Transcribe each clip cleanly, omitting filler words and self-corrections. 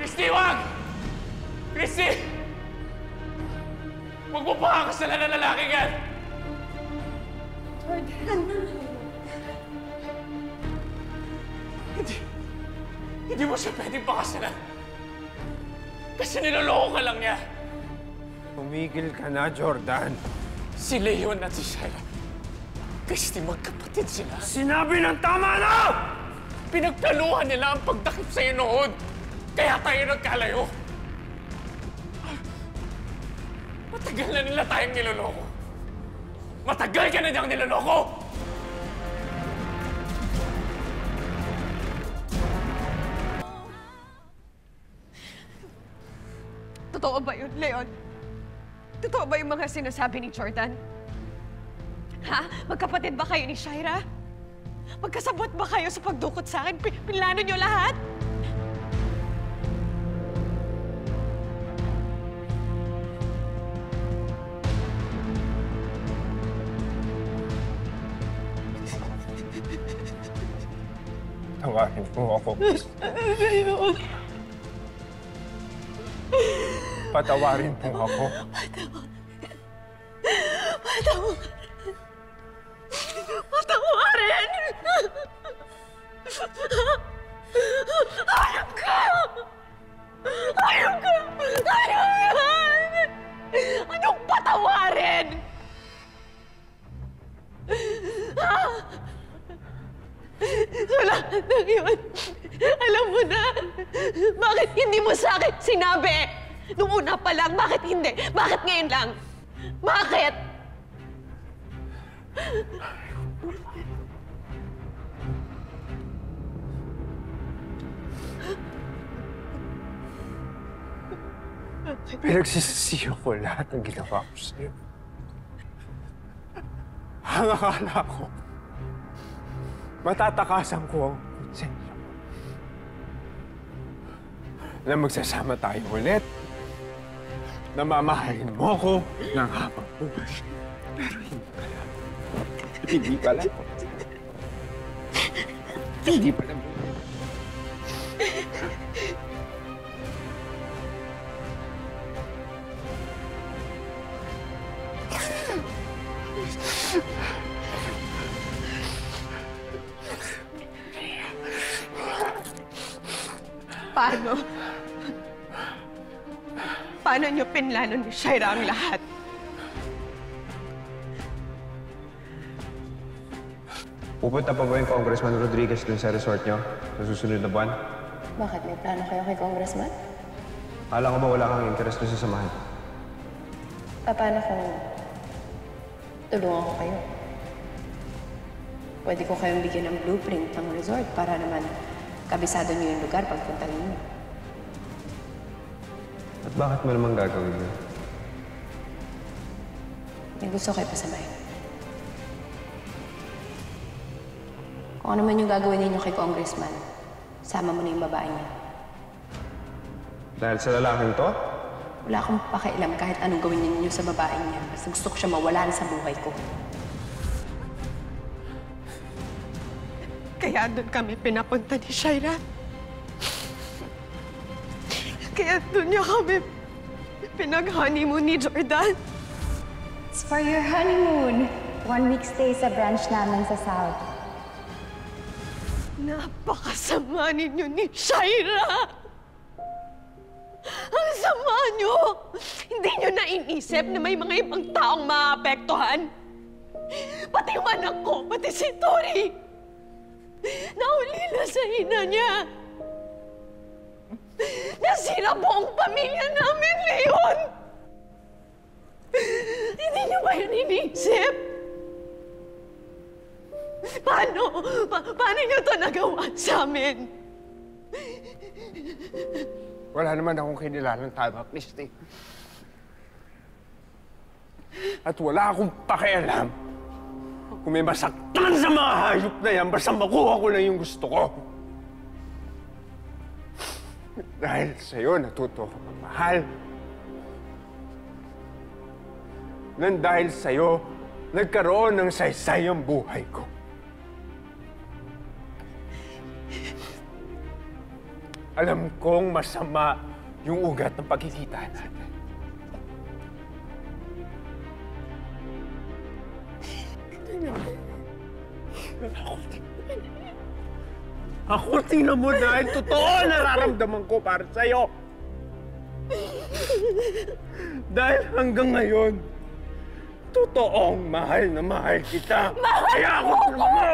Christy, wag! Christy! Huwag mo pakakasalan ng lalaking yan! Jordan! Hindi mo siya pwedeng pakasalan. Kasi niloloko ka lang niya. Tumigil ka na, Jordan. Si Leon at si Shaira, Christy, magkapatid sila. Sinabi ng tama na! Pinagplanuhan nila ang pagtakip sa'yo noon. Kaya tayo nagkalayo. Matagal na nila tayong niloloko. Matagal ka na niyang niloloko! Totoo ba yun, Leon? Totoo ba yung mga sinasabi ni Jordan? Ha? Magkapatid ba kayo ni Shaira? Magkasabot ba kayo sa pagdukot sa akin? Pinlano niyo lahat? Tawarin mo ako. Leon! Patawarin mo ako. Patawarin! Hayop ka! Hayop ka! Hayop ka! Anong patawarin? Wala na yun. Alam mo na. Bakit hindi mo sa akin sinabi? Nung una pa lang, bakit hindi? Bakit ngayon lang? Bakit? Pinagsisisiyo ko lahat ng ginawa ko sa'yo. Ang akala ko, matatakasan ko ang konsensya mo. Na magsasama tayo ulit. Na mamahalin mo ko ng habang buhay. Pero hindi pala. Hindi pala. Hindi pala. Paano? Paano niyo pinlano ni Shaira ang lahat? Pupunta pa ba yung Congressman Rodriguez dun sa resort niyo sa susunod na buwan? Bakit? May plano kayo kay Congressman? Akala ko ba wala kang interest dun sa samahan? Paano kung tulungan ko kayo? Pwede ko kayong bigyan ng blueprint ng resort para naman kabisado niyo yung lugar pagpunta niyo. At bakit mo naman gagawin yun? May gusto kayo pasamahin. Kung ano man yung gagawin ninyo kay Congressman, sama mo na yung babae niya. Dahil sa lalaking to? Wala akong pakialam kahit anong gawin ninyo sa babae niya. Basta gusto ko siya mawala na sa buhay ko. Kaya doon kami pinapunta ni Shaira. Kaya doon niya kami pinag-honeymoon ni Jordan. It's for your honeymoon. 1 week stay sa branch namin sa South. Napakasama ninyo ni Shaira! Ang sama niyo! Hindi niyo na inisip na may mga ibang taong maapektuhan. Pati yung anak ko, pati si Tori. Naulila sa ina niya. Nasira buong pamilya namin, Leon! Hindi niyo ba yun inisip? Paano niyo ito nagawa sa amin? Wala naman akong kinilalang tama, Christy. At wala akong pakialam kung may masaktan sa mga hayop na yan, basta makuha ko lang yung gusto ko. Dahil sa'yo, natuto ako magmahal. Nang dahil sa'yo, nagkaroon ng saysay ang buhay ko. Alam kong masama yung ugat ng pagkikita natin. Ako, tingnan mo dahil totoo nararamdaman ko para sa'yo. Dahil hanggang ngayon, totoong mahal na mahal kita. Kaya ako mo!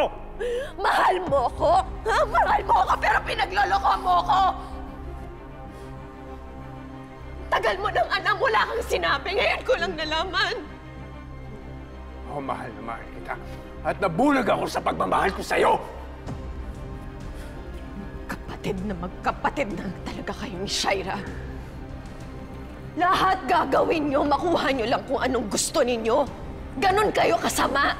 Mahal mo ko? Ha? Mahal mo ko pero pinagloloko mo ko! Tagal mo nang alam, wala kang sinabi. Ngayon ko lang nalaman. Ako, mahal na mahal kita. At nabulag ako sa pagmamahal ko sa'yo. Kapatid na magkapatid na talaga kayo ni Shaira. Lahat gagawin nyo, makuha nyo lang kung anong gusto ninyo. Ganon kayo kasama.